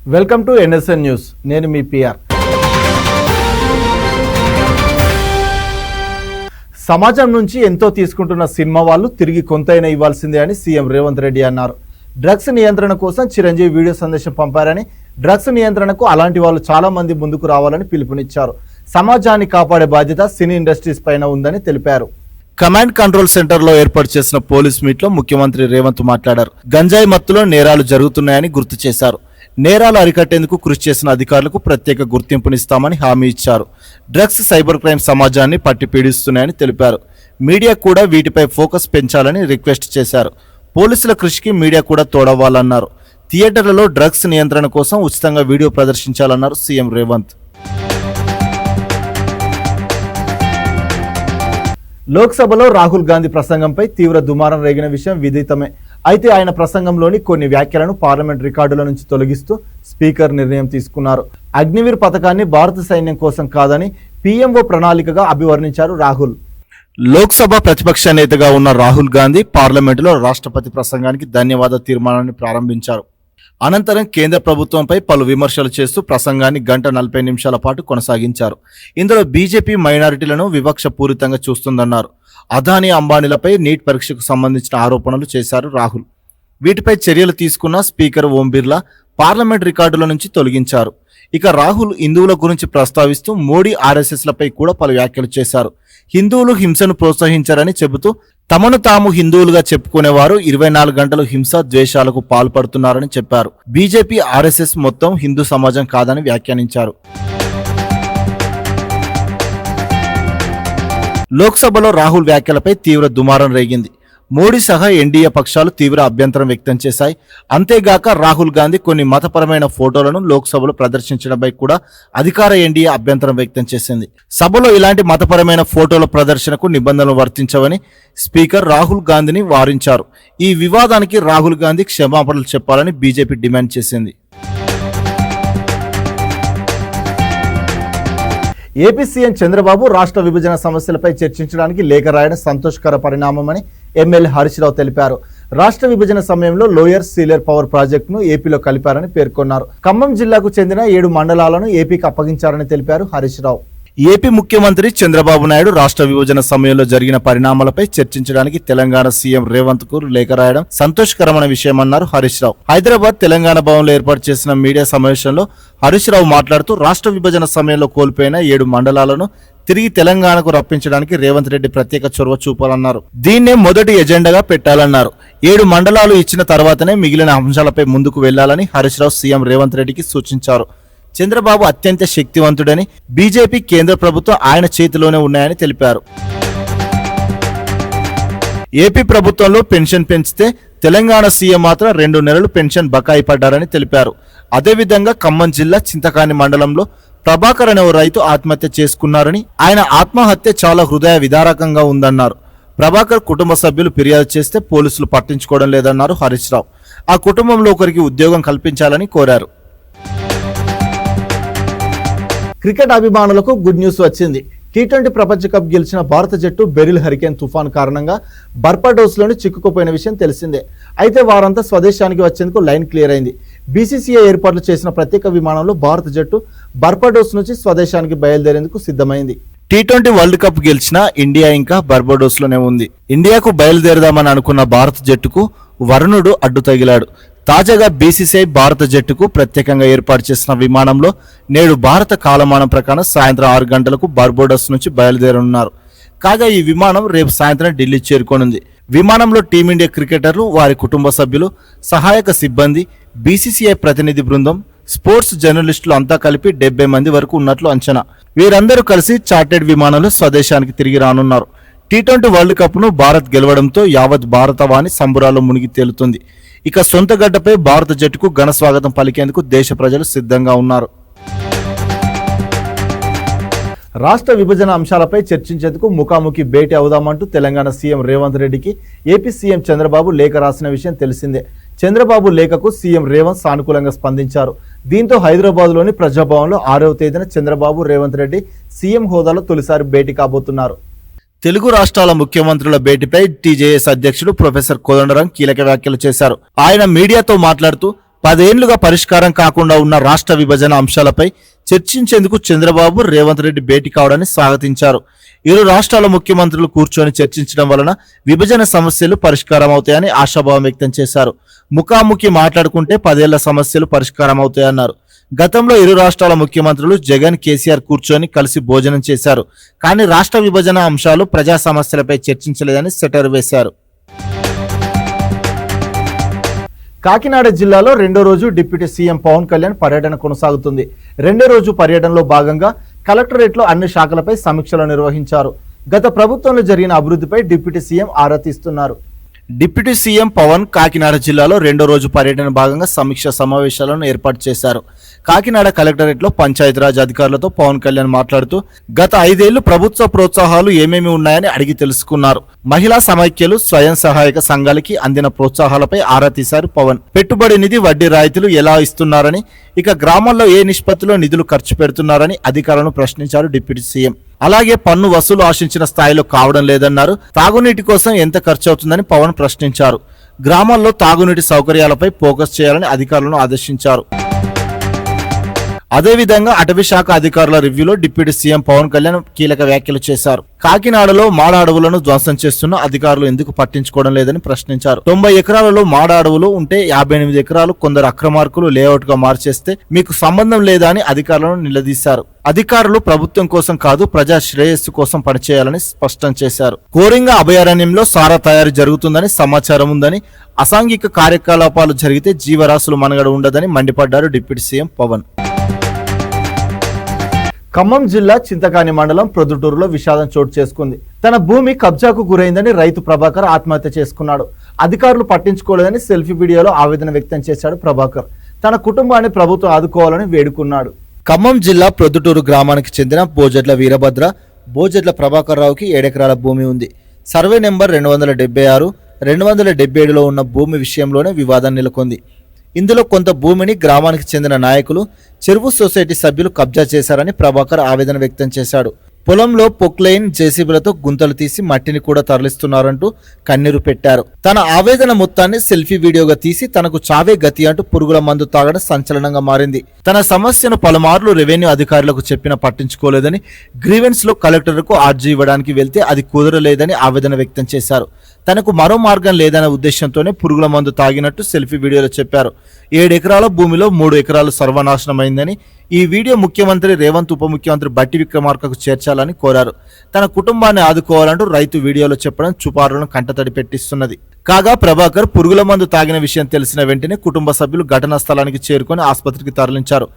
Welcome to NSN news. నేను మీ PR. సమాజం నుంచి ఎంతో తీసుకుంటున్న సినిమా వాళ్ళు తిరిగి కొంతైనా ఇవ్వాల్సిందే అని సీఎం రేవంత్ రెడ్డి అన్నారు. డ్రగ్స్ నియంత్రణ కోసం చిరంజీవి వీడియో సందేశం పంపారని, డ్రగ్స్ నియంత్రణకు అలాంటి వాళ్ళు చాలా మంది ముందుకు రావాలని పిలుపునిచ్చారు. సమాజాన్ని కాపాడే బాధ్యత సినీ ఇండస్ట్రీస్ పైన ఉందని తెలిపారు. కమాండ్ కంట్రోల్ సెంటర్ లో ఏర్పాటు చేసిన పోలీస్ మీట్ లో ముఖ్యమంత్రి రేవంత్ మాట్లాడారు. గంజాయి మత్తులో నేరాలు జరుగుతున్నాయని గుర్తు చేశారు. నేరాలు అరికట్టేందుకు కృషి చేసిన అధికారులకు ప్రత్యేక గుర్తింపునిస్తామని హామీ ఇచ్చారు. డ్రగ్స్, సైబర్ క్రైమ్ సమాజాన్ని పట్టి పీడిస్తున్నాయని తెలిపారు. మీడియా కూడా వీటిపై ఫోకస్ పెంచాలని రిక్వెస్ట్ చేశారు. పోలీసుల కృషికి మీడియా కూడా తోడవ్వాలన్నారు. థియేటర్లలో డ్రగ్స్ నియంత్రణ కోసం ఉచితంగా వీడియో ప్రదర్శించాలన్నారు సీఎం రేవంత్. లోక్సభలో రాహుల్ గాంధీ ప్రసంగంపై తీవ్ర దుమారం రేగిన విషయం విదితమే. అయితే ఆయన ప్రసంగంలోని కొన్ని వ్యాఖ్యలను పార్లమెంట్ రికార్డుల నుంచి తొలగిస్తూ స్పీకర్ నిర్ణయం తీసుకున్నారు. అగ్నివీర్ పథకాన్ని భారత సైన్యం కోసం కాదని పీఎంఓ ప్రణాళికగా అభివర్ణించారు రాహుల్. లోక్సభ ప్రతిపక్ష నేతగా ఉన్న రాహుల్ గాంధీ పార్లమెంటులో రాష్ట్రపతి ప్రసంగానికి ధన్యవాద తీర్మానాన్ని ప్రారంభించారు. అనంతరం కేంద్ర ప్రభుత్వంపై పలు విమర్శలు చేస్తూ ప్రసంగాన్ని 1:40 పాటు కొనసాగించారు. ఇందులో బీజేపీ మైనారిటీలను వివక్షపూరితంగా చూస్తుందన్నారు. అదానీ, అంబానీలపై నీట్ పరీక్షకు సంబంధించిన ఆరోపణలు చేశారు రాహుల్. వీటిపై చర్యలు తీసుకున్న స్పీకర్ ఓం బిర్లా పార్లమెంట్ రికార్డుల నుంచి తొలగించారు. ఇక రాహుల్ హిందువుల గురించి ప్రస్తావిస్తూ మోడీ, ఆర్ఎస్ఎస్లపై కూడా పలు వ్యాఖ్యలు చేశారు. హిందువులు హింసను ప్రోత్సహించారని చెబుతూ తమను తాము హిందువులుగా చెప్పుకునేవారు 24 గంటలు హింస, ద్వేషాలకు పాల్పడుతున్నారని చెప్పారు. బీజేపీ, ఆర్ఎస్ఎస్ మొత్తం హిందూ సమాజం కాదని వ్యాఖ్యానించారు. లోక్సభలో రాహుల్ వ్యాఖ్యలపై తీవ్ర దుమారం రేగింది. మోడీ సహా ఎన్డీఏ పక్షాలు తీవ్ర అభ్యంతరం వ్యక్తం చేశాయి. అంతేగాక రాహుల్ గాంధీ కొన్ని మతపరమైన ఫోటోలను లోక్సభలో ప్రదర్శించడంపై కూడా అధికార ఎన్డీఏ అభ్యంతరం వ్యక్తం చేసింది. సభలో ఇలాంటి మతపరమైన ఫోటోల ప్రదర్శనకు నిబంధనలు వర్తించవని స్పీకర్ రాహుల్ గాంధీని వారించారు. ఈ వివాదానికి రాహుల్ గాంధీ క్షమాపణలు చెప్పాలని బీజేపీ డిమాండ్ చేసింది. ఏపీ సీఎం చంద్రబాబు రాష్ట్ర విభజన సమస్యలపై చర్చించడానికి లేఖ రాయడం సంతోషకర పరిణామమని ఎమ్మెల్యే హరీష్ రావు తెలిపారు. రాష్ట్ర విభజన సమయంలో లోయర్ సీలేర్ పవర్ ప్రాజెక్టును ఏపీలో కలిపారని పేర్కొన్నారు. ఖమ్మం జిల్లాకు చెందిన 7 మండలాలను ఏపీకి అప్పగించారని తెలిపారు హరీష్ రావు. ఏపీ ముఖ్యమంత్రి చంద్రబాబు నాయుడు రాష్ట్ర విభజన సమయంలో జరిగిన పరిణామాలపై చర్చించడానికి తెలంగాణ సీఎం రేవంత్ కు లేఖ రాయడం సంతోషకరమైన విషయమన్నారు హరీష్ రావు. హైదరాబాద్ తెలంగాణ భవన్లో ఏర్పాటు చేసిన మీడియా సమావేశంలో హరీష్ రావు మాట్లాడుతూ రాష్ట్ర విభజన సమయంలో కోల్పోయిన 7 మండలాలను తిరిగి తెలంగాణకు రప్పించడానికి రేవంత్ రెడ్డి ప్రత్యేక చొరవ చూపాలన్నారు. దీన్నే మొదటి ఎజెండాగా పెట్టాలన్నారు. 7 మండలాలు ఇచ్చిన తర్వాతనే మిగిలిన అంశాలపై ముందుకు వెళ్లాలని హరీష్ రావు సీఎం రేవంత్ రెడ్డికి సూచించారు. చంద్రబాబు అత్యంత శక్తివంతుడని, బీజేపీ, కేంద్ర ప్రభుత్వం ఆయన చేతిలోనే ఉన్నాయని తెలిపారు. ఏపీ ప్రభుత్వంలో పెన్షన్ పెంచితే తెలంగాణ సీఎం మాత్రం 2 నెలలు పెన్షన్ బకాయి పడ్డారని తెలిపారు. అదేవిధంగా ఖమ్మం జిల్లా చింతకాని మండలంలో ప్రభాకర్ అనే ఓ రైతు ఆత్మహత్య చేసుకున్నారని, ఆయన ఆత్మహత్య చాలా హృదయ విదారకంగా ఉందన్నారు. ప్రభాకర్ కుటుంబ సభ్యులు ఫిర్యాదు చేస్తే పోలీసులు పట్టించుకోవడం లేదన్నారు హరీష్ రావు. ఆ కుటుంబంలో ఒకరికి ఉద్యోగం కల్పించాలని కోరారు. క్రికెట్ అభిమానులకు గుడ్ న్యూస్ వచ్చింది. టీ20 ప్రపంచ కప్ గెలిచిన భారత జట్టు బెరిల్ హరికేన్ తుఫాన్ కారణంగా బర్బాడోస్లోని చిక్కుకుపోయిన విషయం తెలిసిందే. అయితే వారంతా స్వదేశానికి వచ్చేందుకు లైన్ క్లియర్ అయింది. బీసీసీఐ ఏర్పాట్లు చేసిన ప్రత్యేక విమానంలో భారత జట్టు బర్బాడోస్ నుంచి స్వదేశానికి బయలుదేరేందుకు సిద్ధమైంది. టీ20 వరల్డ్ కప్ గెలిచిన ఇండియా ఇంకా బర్బాడోస్లోనే ఉంది. ఇండియాకు బయలుదేరదామని అనుకున్న భారత జట్టుకు వరుణుడు అడ్డు తగిలాడు. తాజాగా బీసీసీఐ భారత జట్టుకు ప్రత్యేకంగా ఏర్పాటు చేసిన విమానంలో నేడు భారత కాలమానం ప్రకారం సాయంత్రం 6 గంటలకు బార్బోడస్ నుంచి బయలుదేరనున్నారు. కాగా ఈ విమానం రేపు సాయంత్రం ఢిల్లీ చేరుకోనుంది. విమానంలో టీమిండియా క్రికెటర్లు, వారి కుటుంబ సభ్యులు, సహాయక సిబ్బంది, బీసీసీఐ ప్రతినిధి బృందం, స్పోర్ట్స్ జర్నలిస్టులు అంతా కలిపి 70 మంది వరకు ఉన్నట్లు అంచనా. వీరందరూ కలిసి చార్టెడ్ విమానంలో స్వదేశానికి తిరిగి రానున్నారు. టీ20 వరల్డ్ కప్ను భారత్ గెలవడంతో యావత్ భారతవాణి సంబురాల్లో మునిగి తేలుతుంది. ఇక సొంత గడ్డపై భారత జట్టుకు ఘన స్వాగతం పలికేందుకు దేశ ప్రజలు సిద్ధంగా ఉన్నారు. రాష్ట్ర విభజన అంశాలపై చర్చించేందుకు ముఖాముఖి భేటీ అవుదామంటూ తెలంగాణ సీఎం రేవంత్ రెడ్డికి ఏపీ సీఎం చంద్రబాబు లేఖ రాసిన విషయం తెలిసిందే. చంద్రబాబు లేఖకు సీఎం రేవంత్ సానుకూలంగా స్పందించారు. దీంతో హైదరాబాద్లోని ప్రజాభవన్లో 6వ తేదీన చంద్రబాబు, రేవంత్ రెడ్డి సీఎం హోదాలో తొలిసారి భేటీ కాబోతున్నారు. తెలుగు రాష్ట్రాల ముఖ్యమంత్రుల భేటీపై టీజేఎస్ అధ్యక్షుడు ప్రొఫెసర్ కోదండరాం కీలక వ్యాఖ్యలు చేశారు. ఆయన మీడియాతో మాట్లాడుతూ 10 ఏళ్లుగా పరిష్కారం కాకుండా ఉన్న రాష్ట్ర విభజన అంశాలపై చర్చించేందుకు చంద్రబాబు రేవంత్ రెడ్డి భేటీ కావడాన్ని స్వాగతించారు. ఇరు రాష్ట్రాల ముఖ్యమంత్రులు కూర్చొని చర్చించడం వలన విభజన సమస్యలు పరిష్కారం అవుతాయని ఆశాభావం వ్యక్తం చేశారు. ముఖాముఖి మాట్లాడుకుంటే 10 ఏళ్ల సమస్యలు పరిష్కారం అవుతాయన్నారు. గతంలో ఇరు రాష్ట్రాల ముఖ్యమంత్రులు జగన్, కేసీఆర్ కూర్చొని కలిసి భోజనం చేశారు. కానీ రాష్ట్ర విభజన అంశాలు, ప్రజా సమస్యలపై చర్చించలేదని సెటర్ వేశారు. కాకినాడ జిల్లాలో రెండో రోజు డిప్యూటీ సీఎం పవన్ కళ్యాణ్ పర్యటన కొనసాగుతుంది. రెండో రోజు పర్యటనలో భాగంగా కలెక్టరేట్లో అన్ని శాఖలపై సమీక్షలు నిర్వహించారు. గత ప్రభుత్వంలో జరిగిన అభివృద్ధిపై డిప్యూటీ సీఎం ఆరా తీస్తున్నారు. డిప్యూటీ సీఎం పవన్ కాకినాడ జిల్లాలో రెండో రోజు పర్యటన భాగంగా సమీక్ష సమావేశాలను ఏర్పాటు చేశారు. కాకినాడ కలెక్టరేట్లో పంచాయతీరాజ్ అధికారులతో పవన్ కళ్యాణ్ మాట్లాడుతూ గత 5 ఏళ్లు ప్రభుత్వ ప్రోత్సాహాలు ఏమేమి ఉన్నాయని అడిగి తెలుసుకున్నారు. మహిళా సమైక్యలు, స్వయం సహాయక సంఘాలకి అందిన ప్రోత్సాహాలపై ఆరా తీశారు పవన్. పెట్టుబడి నిధి, వడ్డీ రాయితీలు ఎలా ఇస్తున్నారని, ఇక గ్రామాల్లో ఏ నిష్పత్తిలో నిధులు ఖర్చు పెడుతున్నారని అధికారులను ప్రశ్నించారు డిప్యూటీ సీఎం. అలాగే పన్ను వసూలు ఆశించిన స్థాయిలో కావడం లేదన్నారు. తాగునీటి కోసం ఎంత ఖర్చు అవుతుందని పవన్ ప్రశ్నించారు. గ్రామాల్లో తాగునీటి సౌకర్యాలపై ఫోకస్ చేయాలని అధికారులను ఆదేశించారు. అదేవిధంగా అటవీ శాఖ అధికారుల రివ్యూలో డిప్యూటీ సీఎం పవన్ కళ్యాణ్ కీలక వ్యాఖ్యలు చేశారు. కాకినాడలో మాడ అడవులను ధ్వంసం చేస్తున్న అధికారులు ఎందుకు పట్టించుకోవడం లేదని ప్రశ్నించారు. 90 ఎకరాలలో మాడ అడవులు ఉంటే 58 ఎకరాలు కొందరు అక్రమార్కులు లేఅవుట్ గా మార్చేస్తే మీకు సంబంధం లేదా అని అధికారులను నిలదీశారు. అధికారులు ప్రభుత్వం కోసం కాదు, ప్రజా శ్రేయస్సు కోసం పనిచేయాలని స్పష్టం చేశారు. కోరింగ అభయారణ్యంలో సారా తయారీ జరుగుతుందని సమాచారం ఉందని, అసాంఘిక కార్యకలాపాలు జరిగితే జీవరాశులు మనుగడ ఉండదని మండిపడ్డారు డిప్యూటీ సీఎం పవన్. ఖమ్మం జిల్లా చింతకాని మండలం ప్రొద్దుటూరులో విషాదం చోటు చేసుకుంది. తన భూమి కబ్జాకు గురైందని రైతు ప్రభాకర్ ఆత్మహత్య చేసుకున్నాడు. అధికారులు పట్టించుకోలేదని సెల్ఫీ వీడియోలో ఆవేదన వ్యక్తం చేశాడు ప్రభాకర్. తన కుటుంబాన్ని ప్రభుత్వం ఆదుకోవాలని వేడుకున్నాడు. ఖమ్మం జిల్లా ప్రొద్దుటూరు గ్రామానికి చెందిన బోజెడ్ల వీరభద్ర, బోజెడ్ల ప్రభాకర్ రావుకి 7 ఎకరాల భూమి ఉంది. సర్వే నెంబర్ 276, 277లో ఉన్న భూమి విషయంలోనే వివాదం నెలకొంది. ఇందులో కొంత భూమిని గ్రామానికి చెందిన నాయకులు, చెరువు సొసైటీ సభ్యులు కబ్జా చేశారని ప్రభాకర్ ఆవేదన వ్యక్తం చేశాడు. పొలంలో పొక్లైన్, జేసీబీలతో గుంతలు తీసి మట్టిని కూడా తరలిస్తున్నారంటూ కన్నీరు పెట్టారు. తన ఆవేదన మొత్తాన్ని సెల్ఫీ వీడియోగా తీసి తనకు చావే గతి అంటూ పురుగుల మందు తాగడం సంచలనంగా మారింది. తన సమస్యను పలుమార్లు రెవెన్యూ అధికారులకు చెప్పినా పట్టించుకోలేదని, గ్రీవెన్స్ లో కలెక్టర్కు ఆర్జీ ఇవ్వడానికి వెళ్తే అది కుదరలేదని ఆవేదన వ్యక్తం చేశారు. తనకు మరో మార్గం లేదనే ఉద్దేశంతోనే పురుగుల మందు తాగినట్టు సెల్ఫీ వీడియోలో చెప్పారు. 7 ఎకరాల భూమిలో 3 ఎకరాలు సర్వనాశనమైందని, ఈ వీడియో ముఖ్యమంత్రి రేవంత్, ఉప ముఖ్యమంత్రి బట్టి విక్రమార్కకు చేర్చాలని కోరారు. తన కుటుంబాన్ని ఆదుకోవాలంటూ రైతు వీడియోలో చెప్పడం చుపారులను కంటతడి పెట్టిస్తున్నది. కాగా ప్రభాకర్ పురుగుల మందు తాగిన విషయం తెలిసిన వెంటనే కుటుంబ సభ్యులు ఘటనా స్థలానికి చేరుకొని ఆసుపత్రికి తరలించారు.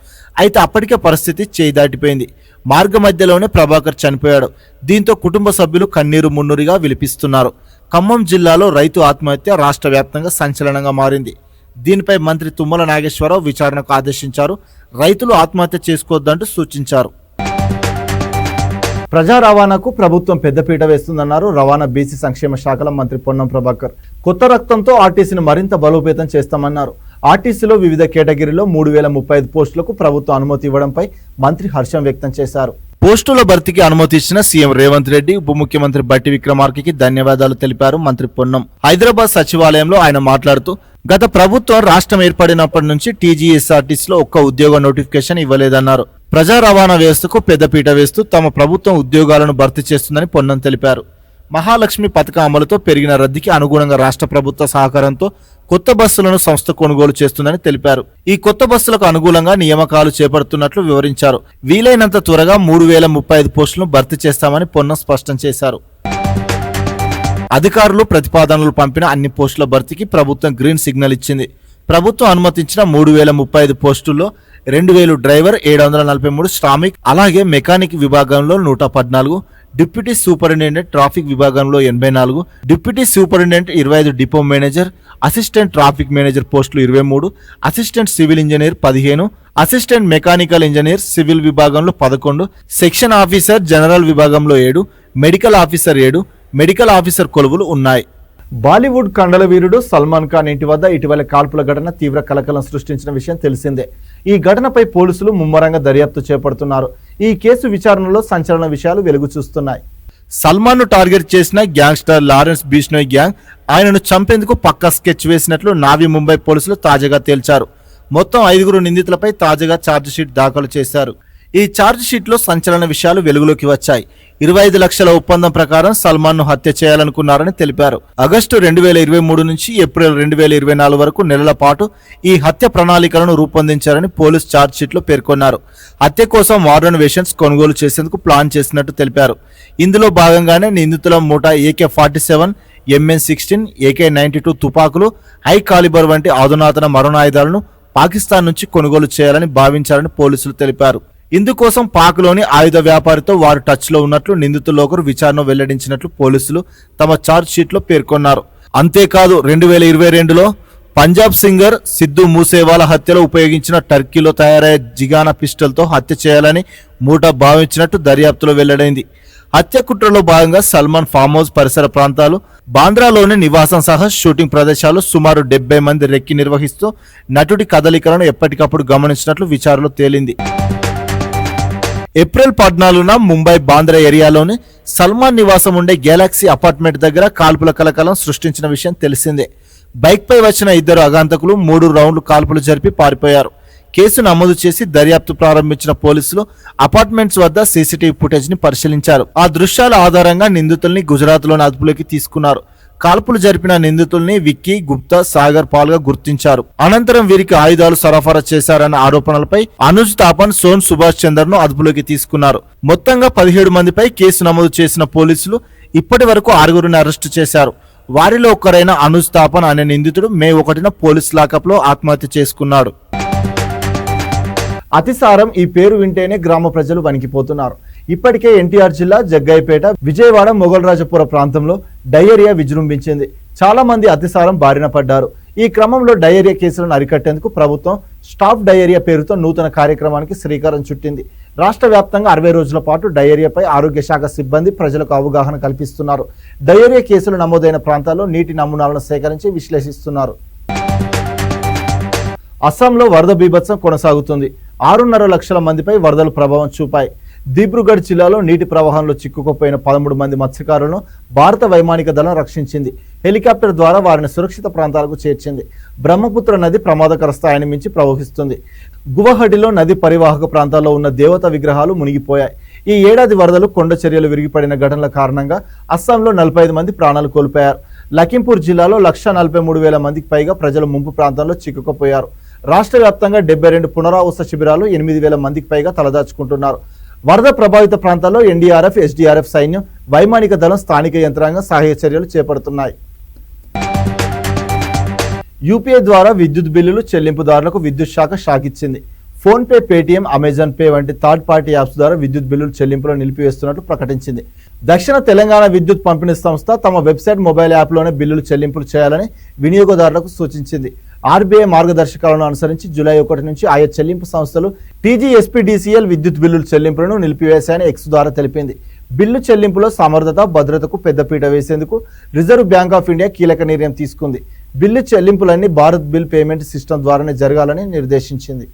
అయితే అప్పటికే పరిస్థితి చేయి దాటిపోయింది. మార్గ మధ్యలోనే ప్రభాకర్ చనిపోయాడు. దీంతో కుటుంబ సభ్యులు కన్నీరు మున్నూరిగా విలిపిస్తున్నారు. ఖమ్మం జిల్లాలో రైతు ఆత్మహత్య రాష్ట్ర వ్యాప్తంగా సంచలనంగా మారింది. దీనిపై మంత్రి తుమ్మల నాగేశ్వరరావు విచారణకు ఆదేశించారు. రైతులు ఆత్మహత్య చేసుకోవద్దంటూ సూచించారు. ప్రజా రవాణాకు ప్రభుత్వం పెద్దపీట వేస్తుందన్నారు రవాణా బీసీ సంక్షేమ శాఖల మంత్రి పొన్నం ప్రభాకర్. కొత్త రక్తంతో ఆర్టీసీని మరింత బలోపేతం చేస్తామన్నారు. ఆర్టీసీలో వివిధ కేటగిరీలో 3035 పోస్టులకు ప్రభుత్వం అనుమతి ఇవ్వడంపై మంత్రి హర్షం వ్యక్తం చేశారు. పోస్టుల భర్తీకి అనుమతి ఇచ్చిన సీఎం రేవంత్ రెడ్డి, ఉప ముఖ్యమంత్రి బట్టి విక్రమార్కకి ధన్యవాదాలు తెలిపారు మంత్రి పొన్నం. హైదరాబాద్ సచివాలయంలో ఆయన మాట్లాడుతూ గత ప్రభుత్వం రాష్ట్రం ఏర్పడినప్పటి నుంచి టీజీఎస్ఆర్టీసీలో ఒక్క ఉద్యోగ నోటిఫికేషన్ ఇవ్వలేదన్నారు. ప్రజా రవాణా వ్యవస్థకు పెద్దపీట వేస్తూ తమ ప్రభుత్వం ఉద్యోగాలను భర్తీ చేస్తుందని పొన్నం తెలిపారు. మహాలక్ష్మి పథకం అమలుతో పెరిగిన రద్దీకి అనుగుణంగా రాష్ట్ర ప్రభుత్వ సహకారంతో కొత్త బస్సులను సంస్థ కొనుగోలు చేస్తుందని తెలిపారు. ఈ కొత్త బస్సులకు అనుగుణంగా నియామకాలు చేపడుతున్నట్లు వివరించారు. వీలైనంత త్వరగా 3035 పోస్టులను భర్తీ చేస్తామని పొన్నం స్పష్టం చేశారు. అధికారులు ప్రతిపాదనలు పంపిన అన్ని పోస్టుల భర్తీకి ప్రభుత్వం గ్రీన్ సిగ్నల్ ఇచ్చింది. ప్రభుత్వం అనుమతించిన 3035 పోస్టుల్లో 2000 డ్రైవర్, 743 శ్రామిక్, అలాగే మెకానిక్ విభాగంలో 114, డిప్యూటీ సూపరింటెండెంట్ ట్రాఫిక్ విభాగంలో 84, deputy superintendent 25, depot manager, assistant traffic manager పోస్టులు 23, assistant civil engineer 15, assistant mechanical engineer civil విభాగంలో 11, సెక్షన్ ఆఫీసర్ జనరల్ విభాగంలో 7, మెడికల్ ఆఫీసర్ 7, మెడికల్ ఆఫీసర్ కొలువులు ఉన్నాయి. బాలీవుడ్ కండల వీరుడు సల్మాన్ ఖాన్ ఇంటి వద్ద ఇటీవల కాల్పుల ఘటన తీవ్ర కలకలం సృష్టించిన విషయం తెలిసిందే. ఈ ఘటనపై పోలీసులు ముమ్మరంగా దర్యాప్తు చేపడుతున్నారు. ఈ కేసు విచారణలో సంచలన విషయాలు వెలుగు చూస్తున్నాయి. సల్మాన్ ను టార్గెట్ చేసిన గ్యాంగ్స్టర్ లారెన్స్ బిష్నోయ్ గ్యాంగ్ ఆయనను చంపేందుకు పక్కా స్కెచ్ వేసినట్లు నావీ ముంబై పోలీసులు తాజాగా తేల్చారు. మొత్తం 5 నిందితులపై తాజాగా ఛార్జిషీట్ దాఖలు చేశారు. ఈ ఛార్జిషీట్లో సంచలన విషయాలు వెలుగులోకి వచ్చాయి. 25 లక్షల ఒప్పందం ప్రకారం సల్మాన్ ను హత్య చేయాలనుకున్నారని తెలిపారు. ఆగస్టు 2023 నుంచి ఏప్రిల్ 2024 వరకు నెలల పాటు ఈ హత్య ప్రణాళికలను రూపొందించారని పోలీసు ఛార్జిషీట్లో పేర్కొన్నారు. హత్య కోసం మోడర్న్ వెషన్స్ కొనుగోలు చేసేందుకు ప్లాన్ చేసినట్టు తెలిపారు. ఇందులో భాగంగానే నిందితుల ముఠా AK-47, MN-16, AK-92 తుపాకులు, హై కాలిబర్ వంటి అధునాతన మరణాయుధాలను పాకిస్తాన్ నుంచి కొనుగోలు చేయాలని భావించారని పోలీసులు తెలిపారు. ఇందుకోసం పాక్లోని ఆయుధ వ్యాపారితో వారు టచ్లో ఉన్నట్లు నిందితుల్లో ఒకరు విచారణ వెల్లడించినట్లు పోలీసులు తమ ఛార్జ్షీట్లో పేర్కొన్నారు. అంతేకాదు 2022లో పంజాబ్ సింగర్ సిద్ధు మూసేవాలా హత్యలో ఉపయోగించిన టర్కీలో తయారయ్యే జిగానా పిస్టల్తో హత్య చేయాలని ముఠా భావించినట్టు దర్యాప్తులో వెల్లడైంది. హత్య కుట్రలో భాగంగా సల్మాన్ ఫామ్ హౌస్ పరిసర ప్రాంతాలు, బాంద్రాలోని నివాసం సహా షూటింగ్ ప్రదేశాలు సుమారు 70 మంది రెక్కి నిర్వహిస్తూ నటుడి కదలికలను ఎప్పటికప్పుడు గమనించినట్లు విచారణలో తేలింది. ఏప్రిల్ 14న ముంబై బాంద్రా ఏరియాలోని సల్మాన్ నివాసం ఉండే గెలాక్సీ అపార్ట్మెంట్ దగ్గర కాల్పుల కలకలం సృష్టించిన విషయం తెలిసిందే. బైక్పై వచ్చిన 2 అగాంతకులు 3 రౌండ్లు కాల్పులు జరిపి పారిపోయారు. కేసు నమోదు చేసి దర్యాప్తు ప్రారంభించిన పోలీసులు అపార్ట్మెంట్స్ వద్ద సీసీటీవీ ఫుటేజ్ ని పరిశీలించారు. ఆ దృశ్యాల ఆధారంగా నిందితుల్ని గుజరాత్లోని అదుపులోకి తీసుకున్నారు. కాల్పులు జరిపిన నిందితుల్ని విక్కీ, గుప్తా, సాగర్ పాల్ గా గుర్తించారు. అనంతరం వీరికి ఆయుధాలు సరఫరా చేశారన్న ఆరోపణలపై అనుజ్ తాపన్, సోన్ సుభాష్ చందర్ ను అదుపులోకి తీసుకున్నారు. మొత్తంగా 17 మందిపై కేసు నమోదు చేసిన పోలీసులు ఇప్పటి వరకు 6 అరెస్టు చేశారు. వారిలో ఒకరైన అనుజ్ తాపన్ అనే నిందితుడు మే 1న పోలీస్ లాకప్ లో ఆత్మహత్య చేసుకున్నాడు. అతిసారం ఈ పేరు వింటేనే గ్రామ ప్రజలు వణికిపోతున్నారు. ఇప్పటికే ఎన్టీఆర్ జిల్లా జగ్గయ్యపేట, విజయవాడ, మొగల్రాజపుర ప్రాంతంలో డయేరియా విజృంభించింది. చాలా మంది అతిసారం బారిన పడ్డారు. ఈ క్రమంలో డయేరియా కేసులను అరికట్టేందుకు ప్రభుత్వం స్టాప్ డయేరియా పేరుతో నూతన కార్యక్రమానికి శ్రీకారం చుట్టింది. రాష్ట్ర వ్యాప్తంగా 60 రోజుల పాటు డయేరియాపై ఆరోగ్య శాఖ సిబ్బంది ప్రజలకు అవగాహన కల్పిస్తున్నారు. డయేరియా కేసులు నమోదైన ప్రాంతాల్లో నీటి నమూనాలను సేకరించి విశ్లేషిస్తున్నారు. అస్సాంలో వరద బీభత్సం కొనసాగుతుంది. 6.5 లక్షల మందిపై వరదలు ప్రభావం చూపాయి. దిబ్రూగఢ్ జిల్లాలో నీటి ప్రవాహంలో చిక్కుకుపోయిన 13 మంది మత్స్యకారులను భారత వైమానిక దళం రక్షించింది. హెలికాప్టర్ ద్వారా వారిని సురక్షిత ప్రాంతాలకు చేర్చింది. బ్రహ్మపుత్ర నది ప్రమాదకర స్థాయిని మించి ప్రవహిస్తుంది. గువాహటిలో నది పరివాహక ప్రాంతాల్లో ఉన్న దేవతా విగ్రహాలు మునిగిపోయాయి. ఈ ఏడాది వరదలు కొండ చర్యలు విరిగిపడిన ఘటనల కారణంగా అస్సాంలో 45 మంది ప్రాణాలు కోల్పోయారు. లఖింపూర్ జిల్లాలో 1,43,000 మందికి పైగా ప్రజలు ముంపు ప్రాంతాల్లో చిక్కుకుపోయారు. రాష్ట్ర వ్యాప్తంగా 72 పునరావాస శిబిరాలు 8,000 మందికి పైగా తలదాచుకుంటున్నారు. వరద ప్రభావిత ప్రాంతాల్లో ఎన్డీఆర్ఎఫ్, ఎస్డీఆర్ఎఫ్ సైన్యం, వైమానిక దళం, స్థానిక యంత్రాంగం సహాయ చర్యలు చేపడుతున్నాయి. యూపీఐ ద్వారా విద్యుత్ బిల్లులు చెల్లింపుదారులకు విద్యుత్ శాఖ షాక్ ఇచ్చింది. Phone pay, Paytm, Amazon pay వంటి థర్డ్ పార్టీ యాప్స్ ద్వారా విద్యుత్ బిల్లులు చెల్లింపులు నిలిపివేస్తున్నట్లు ప్రకటించింది. దక్షిణ తెలంగాణ విద్యుత్ పంపిణీ సంస్థ తమ వెబ్సైట్, మొబైల్ యాప్లోనే బిల్లులు చెల్లింపులు చేయాలని వినియోగదారులకు సూచించింది. ఆర్బీఐ మార్గదర్శకాలను అనుసరించి జూలై 1 నుంచి ఆయా చెల్లింపు సంస్థలు టీజీఎస్పీడీసీఎల్ విద్యుత్ బిల్లుల చెల్లింపులను నిలిపివేశాయని ఎక్స్ ద్వారా తెలిపింది. బిల్లు చెల్లింపులో సమర్థత, భద్రతకు పెద్దపీట వేసేందుకు రిజర్వ్ బ్యాంక్ ఆఫ్ ఇండియా కీలక నిర్ణయం తీసుకుంది. బిల్లు చెల్లింపులన్నీ భారత్ బిల్ పేమెంట్ సిస్టమ్ ద్వారానే జరగాలని నిర్దేశించింది.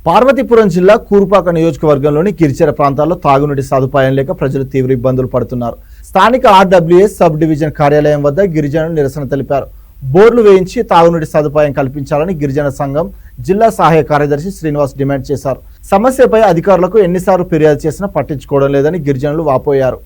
పార్వతీపురం జిల్లా కూరుపాక నియోజకవర్గంలోని గిరిజన ప్రాంతాల్లో తాగునీటి సదుపాయం లేక ప్రజలు తీవ్ర ఇబ్బందులు పడుతున్నారు. స్థానిక ఆర్డబ్ల్యూఎస్ సబ్ డివిజన్ కార్యాలయం వద్ద గిరిజనులు నిరసన తెలిపారు. బోర్లు వేయించి తాగునీటి సదుపాయం కల్పించాలని గిరిజన సంఘం జిల్లా సహాయ కార్యదర్శి శ్రీనివాస్ డిమాండ్ చేశారు. సమస్యపై అధికారులకు ఎన్నిసార్లు ఫిర్యాదు చేసినా పట్టించుకోవడం లేదని గిరిజనులు వాపోయారు.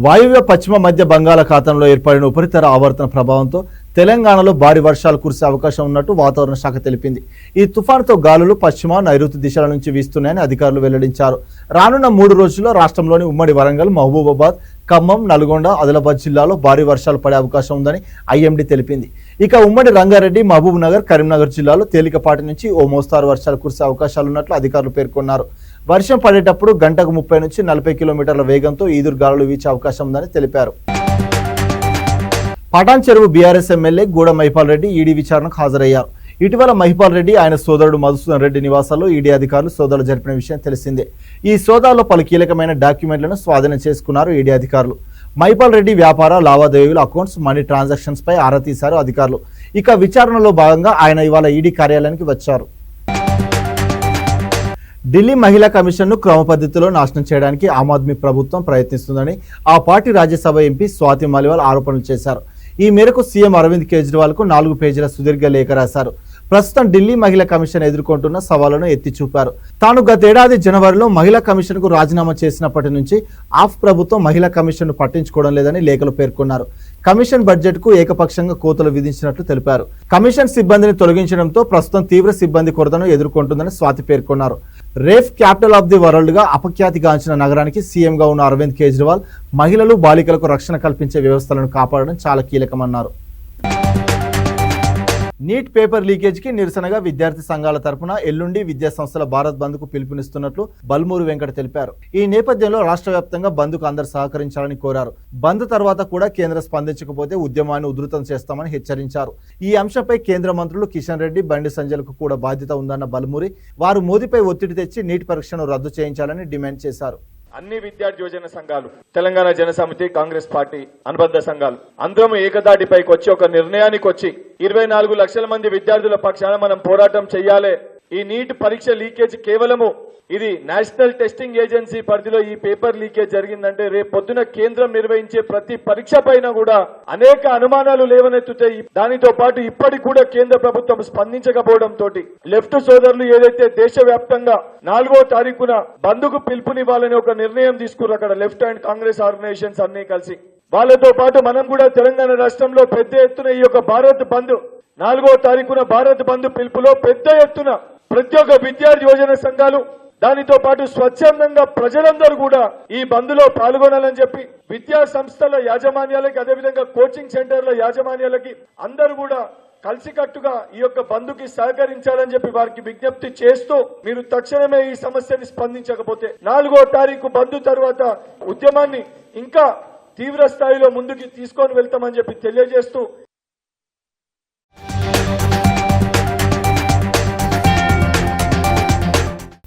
వాయువ్య పశ్చిమ మధ్య బంగాళాఖాతంలో ఏర్పడిన ఉపరితల ఆవర్తన ప్రభావంతో తెలంగాణలో భారీ వర్షాలు కురిసే అవకాశం ఉన్నట్టు వాతావరణ శాఖ తెలిపింది. ఈ తుఫానుతో గాలులు పశ్చిమ, నైరుతి దిశల నుంచి వీస్తున్నాయని అధికారులు వెల్లడించారు. రానున్న 3 రోజుల్లో రాష్ట్రంలోని ఉమ్మడి వరంగల్, మహబూబాబాద్, ఖమ్మం, నల్గొండ, ఆదిలాబాద్ జిల్లాలో భారీ వర్షాలు పడే అవకాశం ఉందని ఐఎండీ తెలిపింది. ఇక ఉమ్మడి రంగారెడ్డి, మహబూబ్ నగర్, కరీంనగర్ జిల్లాలో తేలికపాటి నుంచి ఓ మోస్తారు వర్షాలు కురిసే అవకాశాలున్నట్లు అధికారులు పేర్కొన్నారు. వర్షం పడేటప్పుడు గంటకు 30 నుంచి 40 కిలోమీటర్ల వేగంతో ఈదురు గాలులు వీచే అవకాశం ఉందని తెలిపారు. పటాన్ చెరువు బీఆర్ఎస్ ఎమ్మెల్యే గూడ మహిపాల్ రెడ్డి ఈడీ విచారణకు హాజరయ్యారు. ఇటీవల మహిపాల్ రెడ్డి, ఆయన సోదరుడు మధుసూదన్ రెడ్డి నివాసాల్లో ఈడీ అధికారులు సోదాలు జరిపిన విషయం తెలిసిందే. ఈ సోదాల్లో పలు కీలకమైన డాక్యుమెంట్లను స్వాధీనం చేసుకున్నారు ఈడీ అధికారులు. మహిపాల్ రెడ్డి వ్యాపార లావాదేవీలు, అకౌంట్స్, మనీ ట్రాన్సాక్షన్స్ పై ఆరా తీశారు అధికారులు. ఇక విచారణలో భాగంగా ఆయన ఇవాళ ఈడీ కార్యాలయానికి వచ్చారు. ఢిల్లీ మహిళా కమిషన్ను క్రమ పద్ధతిలో నాశనం చేయడానికి ఆమ్ ఆద్మీ ప్రభుత్వం ప్రయత్నిస్తుందని ఆ పార్టీ రాజ్యసభ ఎంపీ స్వాతి మాలివాల్ ఆరోపణలు చేశారు. ఈ మేరకు సీఎం అరవింద్ కేజ్రీవాల్ కు 4 పేజీల సుదీర్ఘ లేఖ రాశారు. ప్రస్తుతం ఢిల్లీ మహిళా కమిషన్ ఎదుర్కొంటున్న సవాళ్లను ఎత్తి చూపారు. తాను గతేడాది జనవరిలో మహిళా కమిషన్ కు రాజీనామా చేసినప్పటి నుంచి ఆఫ్ ప్రభుత్వం మహిళా కమిషన్ ను పట్టించుకోవడం లేదని లేఖలో పేర్కొన్నారు. కమిషన్ బడ్జెట్ కు ఏకపక్షంగా కోతలు విధించినట్లు తెలిపారు. కమిషన్ సిబ్బందిని తొలగించడంతో ప్రస్తుతం తీవ్ర సిబ్బంది కొరతను ఎదుర్కొంటుందని స్వాతి పేర్కొన్నారు. రేఫ్ క్యాపిటల్ ఆఫ్ ది వరల్డ్ గా అపఖ్యాతిగాంచిన నగరానికి సీఎంగా ఉన్న అరవింద్ కేజ్రీవాల్ మహిళలు బాలికలకు రక్షణ కల్పించే వ్యవస్థలను కాపాడడం చాలా కీలకమన్నారు. నీట్ పేపర్ లీకేజ్ కి నిరసనగా విద్యార్థి సంఘాల తరపున ఎల్లుండి విద్యా సంస్థల భారత్ బంద్ కు పిలుపునిస్తున్నట్లు బల్మూరు వెంకట తెలిపారు. ఈ నేపథ్యంలో రాష్ట్ర వ్యాప్తంగా బంద్ కు అందరూ సహకరించాలని కోరారు. బంద్ తర్వాత కూడా కేంద్రం స్పందించకపోతే ఉద్యమాన్ని ఉధృతం చేస్తామని హెచ్చరించారు. ఈ అంశంపై కేంద్ర మంత్రులు కిషన్ రెడ్డి, బండి సంజయ్లకు కూడా బాధ్యత ఉందన్న బల్మూరి వారు మోదీపై ఒత్తిడి తెచ్చి నీట్ పరీక్షను రద్దు చేయించాలని డిమాండ్ చేశారు. అన్ని విద్యార్థి యువజన సంఘాలు, తెలంగాణ జనసమితి, కాంగ్రెస్ పార్టీ అనుబంధ సంఘాలు అందరం ఏకదాటిపైకి వచ్చి ఒక నిర్ణయానికి వచ్చి 24 లక్షల మంది విద్యార్థుల పక్షాన మనం పోరాటం చేయాలి. ఈ నీట్ పరీక్ష లీకేజ్ కేవలము ఇది నేషనల్ టెస్టింగ్ ఏజెన్సీ పరిధిలో ఈ పేపర్ లీకేజ్ జరిగిందంటే రేపు పొద్దున కేంద్రం నిర్వహించే ప్రతి పరీక్ష పైన కూడా అనేక అనుమానాలు లేవనెత్తుతాయి. దానితో పాటు ఇప్పటికి కూడా కేంద్ర ప్రభుత్వం స్పందించకపోవడం తోటి లెఫ్ట్ సోదరులు ఏదైతే దేశవ్యాప్తంగా 4వ తారీఖున బంద్కు పిలుపునివ్వాలని ఒక నిర్ణయం తీసుకున్నారు. అక్కడ లెఫ్ట్ అండ్ కాంగ్రెస్ ఆర్గనైజేషన్స్ అన్ని కలిసి వాళ్ళతో పాటు మనం కూడా తెలంగాణ రాష్ట్రంలో పెద్ద ఎత్తున ఈ యొక్క భారత్ బంద్ 4వ తారీఖున భారత్ బంద్ పిలుపులో పెద్ద ఎత్తున ప్రతి ఒక్క విద్యార్థి యువజన సంఘాలు దానితో పాటు స్వచ్ఛందంగా ప్రజలందరూ కూడా ఈ బంద్లో పాల్గొనాలని చెప్పి విద్యా సంస్థల యాజమాన్యాలకి అదేవిధంగా కోచింగ్ సెంటర్ల యాజమాన్యాలకి అందరూ కూడా కలిసికట్టుగా ఈ యొక్క బంద్కి సహకరించాలని చెప్పి వారికి విజ్ఞప్తి చేస్తూ మీరు తక్షణమే ఈ సమస్యని స్పందించకపోతే 4వ తారీఖు బంద్ తర్వాత ఉద్యమాన్ని ఇంకా తీవ్ర స్థాయిలో ముందుకు తీసుకొని వెళ్తామని చెప్పి తెలియజేస్తూ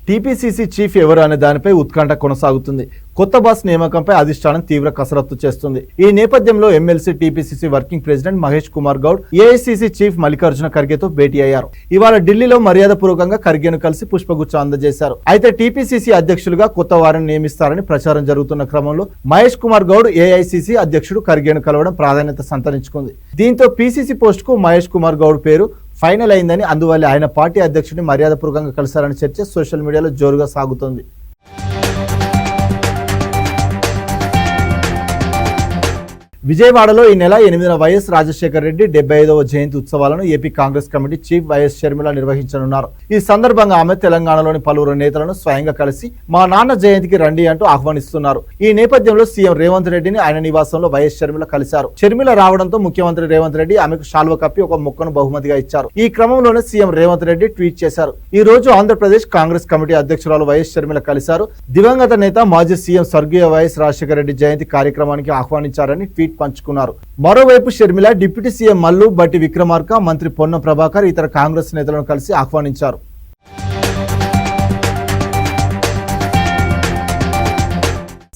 టీపీసీసీ చీఫ్ ఎవరు అనే దానిపై ఉత్కంఠ కొనసాగుతుంది. కొత్త బాస్ నియామకంపై అధిష్టానం తీవ్ర కసరత్తు చేస్తుంది. ఈ నేపథ్యంలో MLC TPCC working president Mahesh Kumar Goud AICC chief Mallikarjuna ఖర్గేతో భేటీ అయ్యారు. ఇవాళ ఢిల్లీలో మర్యాదపూర్వకంగా ఖర్గేను కలిసి పుష్పగుచ్చం అందజేశారు. అయితే టీపీసీసీ అధ్యక్షులుగా కొత్త వారిని నియమిస్తారని ప్రచారం జరుగుతున్న క్రమంలో మహేష్ కుమార్ గౌడ్ ఏఐసీసీ అధ్యక్షుడు ఖర్గేను కలవడం ప్రాధాన్యత సంతరించుకుంది. దీంతో పీసీసీ పోస్టుకు మహేష్ కుమార్ గౌడ్ పేరు ఫైనల్ అయిందని, అందువల్ల ఆయన పార్టీ అధ్యక్షుడిని మర్యాదపూర్వకంగా కలిశారని చర్చ సోషల్ మీడియాలో జోరుగా సాగుతోంది. విజయవాడలో ఈ నెల 8న వైఎస్ రాజశేఖర రెడ్డి 75వ జయంతి ఉత్సవాలను AP Congress committee chief YS Sharmila నిర్వహించనున్నారు. ఈ సందర్భంగా ఆమె తెలంగాణలోని పలువురు నేతలను స్వయంగా కలిసి మా నాన్న జయంతికి రండి అంటూ ఆహ్వానిస్తున్నారు. ఈ నేపథ్యంలో సీఎం రేవంత్ రెడ్డిని ఆయన నివాసంలో వైఎస్ షర్మిల కలిశారు. షర్మిల రావడంతో ముఖ్యమంత్రి రేవంత్ రెడ్డి ఆమెకు శాల్వ కప్పి ఒక మొక్కను బహుమతిగా ఇచ్చారు. ఈ క్రమంలోనే సీఎం రేవంత్ రెడ్డి ట్వీట్ చేశారు. ఈ రోజు ఆంధ్రప్రదేశ్ కాంగ్రెస్ కమిటీ అధ్యక్షురాలు వైఎస్ షర్మిల కలిశారు. దివంగత నేత మాజీ సీఎం స్వర్గీయ వైఎస్ రాజశేఖర రెడ్డి జయంతి కార్యక్రమానికి ఆహ్వానించారని ట్వీట్ పంచుకున్నారు. మరోవైపు షర్మిల డిప్యూటీ సీఎం మల్లు భట్టి విక్రమార్క, మంత్రి పొన్నం ప్రభాకర్ ఇతర కాంగ్రెస్ నేతలను కలిసి ఆహ్వానించారు.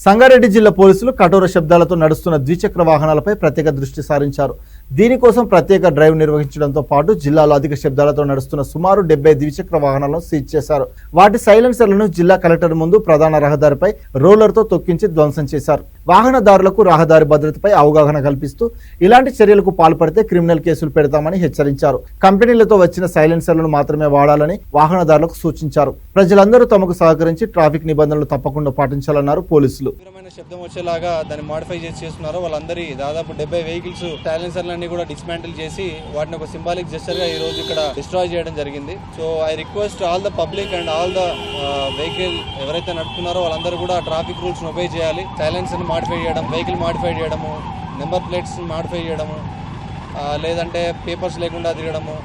సంగారెడ్డి జిల్లా పోలీసులు కఠోర శబ్దాలతో నడుస్తున్న ద్విచక్ర వాహనాలపై ప్రత్యేక దృష్టి సారించారు. దీనికోసం ప్రత్యేక డ్రైవ్ నిర్వహించడంతో పాటు జిల్లాలో అధిక శబ్దాలతో నడుస్తున్న సుమారు 70 ద్విచక్ర వాహనాలను సీజ్ చేశారు. వాటి సైలెన్సర్లను జిల్లా కలెక్టర్ ముందు ప్రధాన రహదారిపై రోలర్తో తొక్కించి ధ్వంసం చేశారు. వాహనదారులకు రహదారి భద్రతపై అవగాహన కల్పిస్తూ ఇలాంటి చర్యలకు పాల్పడితే క్రిమినల్ కేసులు పెడతామని హెచ్చరించారు. కంపెనీలతో వచ్చిన సైలెన్సర్లను మాత్రమే వాడాలని వాహనదారులకు సూచించారు. ప్రజలందరూ తమకు సహకరించి ట్రాఫిక్ నిబంధనలు తప్పకుండా పాటించాలన్నారు పోలీసులు. శబ్దం వచ్చేలాగా దాన్ని మాడిఫై చేస్తున్నారు. వాళ్ళందరి దాదాపు 70 వెహికల్స్ సైలెన్సర్లన్నీ కూడా డిస్మాంటిల్ చేసి వాటిని ఒక సింబాలిక్ జెస్చర్ గా ఈ రోజు ఇక్కడ డిస్ట్రాయ్ చేయడం జరిగింది. So I request all the public and all the vehicle ఎవరైతే నడుపుతున్నారో వాళ్ళందరూ కూడా ట్రాఫిక్ రూల్స్ ఒబే చేయాలి. సైలెన్సర్ మాడిఫై చేయడం, వెహికల్ మాడిఫై చేయడము, నెంబర్ ప్లేట్స్ మాడిఫై చేయడము, లేదంటే పేపర్స్ లేకుండా తిరగడము,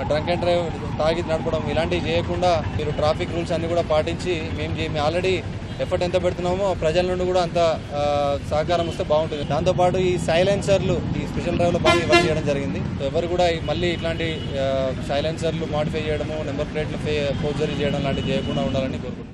డ్రంక్ అండ్ డ్రైవ్ తాగి నడపడం ఇలాంటివి చేయకుండా మీరు ట్రాఫిక్ రూల్స్ అన్ని కూడా పాటించి మేము ఆల్రెడీ ఎఫర్ట్ ఎంత పెడుతున్నామో ప్రజల నుండి కూడా అంత సహకారం వస్తే బాగుంటుంది. దాంతోపాటు ఈ సైలెన్సర్లు ఈ స్పెషల్ డ్రైవ్లో బాగా ఇవ్వడం చేయడం జరిగింది. ఎవరు కూడా మళ్ళీ ఇట్లాంటి సైలెన్సర్లు మాడిఫై చేయడము, నెంబర్ ప్లేట్లు ఫోర్జరీ చేయడం లాంటివి చేయకుండా ఉండాలని కోరుకుంటున్నాను.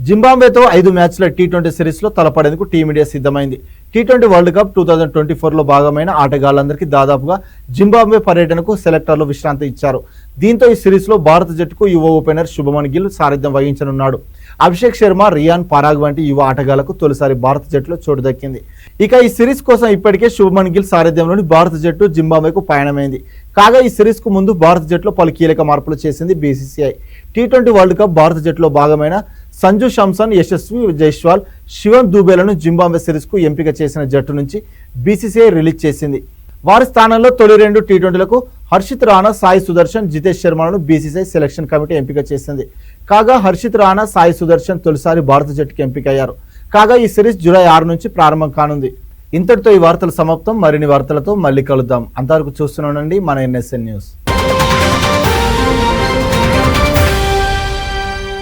జింబాబ్వేతో 5 మ్యాచ్ల టీ20 సిరీస్లో తలపడేందుకు టీమిండియా సిద్ధమైంది. టీ20 వరల్డ్ కప్ 2024లో భాగమైన ఆటగాళ్లందరికీ దాదాపుగా జింబాబ్వే పర్యటనకు సెలెక్టర్లు విశ్రాంతి ఇచ్చారు. దీంతో ఈ సిరీస్లో భారత జట్టుకు యువ ఓపెనర్ శుభమన్ గిల్ సారథ్యం వహించనున్నాడు. అభిషేక్ శర్మ, రియాన్ పరాగ్ వంటి యువ ఆటగాళ్లకు తొలిసారి భారత జట్టులో చోటు దక్కింది. ఇక ఈ సిరీస్ కోసం ఇప్పటికే శుభ్మన్ గిల్ సారథ్యంలోని భారత జట్టు జింబాబ్వేకు పయనమైంది. కాగా ఈ సిరీస్ కు ముందు భారత జట్టులో పలు కీలక మార్పులు చేసింది బీసీసీఐ. టీ20 వరల్డ్ కప్ భారత జట్టులో భాగమైన సంజు శాంసన్, యశస్వి జైస్వాల్, శివం దూబేలను జింబాబ్వే సిరీస్ కు ఎంపిక చేసిన జట్టు నుంచి బీసీసీఐ రిలీజ్ చేసింది. వారి స్థానంలో తొలి 2 టీ20లకు హర్షిత్ రాణా, సాయి సుదర్శన్, జితేష్ శర్మలను బీసీసీఐ సెలక్షన్ కమిటీ ఎంపిక చేసింది. కాగా హర్షిత్ రాణా, సాయి సుదర్శన్ తొలిసారి భారత జట్టుకి ఎంపికయ్యారు. కాగా ఈ సిరీస్ జూలై 6 నుంచి ప్రారంభం కానుంది. ఇంతటితో ఈ వార్తలు సమాప్తం. మరిన్ని వార్తలతో మళ్ళీ కలుద్దాం. అంతవరకు చూస్తూనే ఉండండి మన NSN న్యూస్.